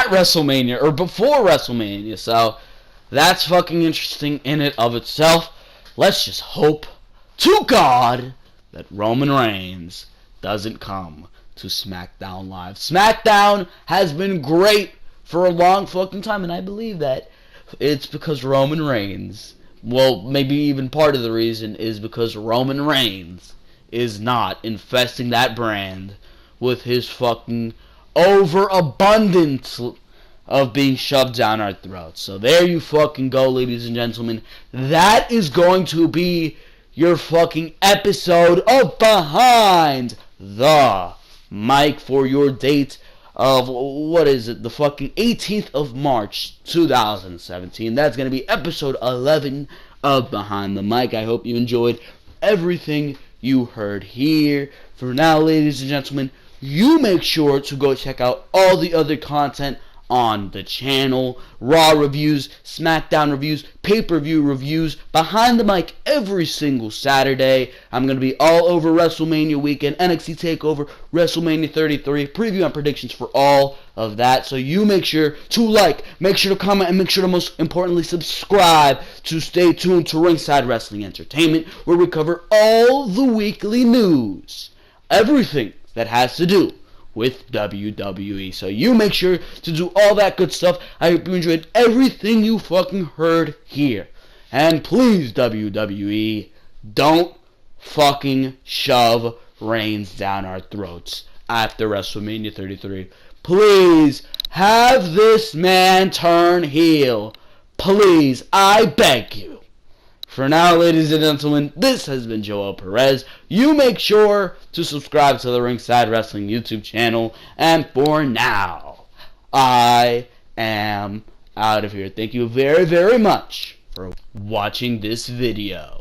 WrestleMania or before WrestleMania. So that's fucking interesting in it of itself. Let's just hope to God that Roman Reigns doesn't come to SmackDown Live. SmackDown has been great for a long fucking time, and I believe that it's because Roman Reigns... Well, maybe even part of the reason is because Roman Reigns is not infesting that brand with his fucking overabundance of being shoved down our throats. So there you fucking go, ladies and gentlemen. That is going to be your fucking episode of Behind the Mic for your date of, what is it, the fucking 18th of March, 2017. That's going to be episode 11 of Behind the Mic. I hope you enjoyed everything you heard here. For now, ladies and gentlemen, you make sure to go check out all the other content on the channel. Raw reviews, SmackDown reviews, pay-per-view reviews, Behind the Mic every single Saturday. I'm going to be all over WrestleMania weekend, NXT TakeOver, WrestleMania 33, preview and predictions for all of that. So you make sure to like, make sure to comment, and make sure to most importantly subscribe to stay tuned to Ringside Wrestling Entertainment, where we cover all the weekly news. Everything that has to do with WWE. So you make sure to do all that good stuff. I hope you enjoyed everything you fucking heard here. And please, WWE, don't fucking shove Reigns down our throats after WrestleMania 33. Please have this man turn heel. Please, I beg you. For now, ladies and gentlemen, this has been Joel Perez. You make sure to subscribe to the Ringside Wrestling YouTube channel. And for now, I am out of here. Thank you very, very much for watching this video.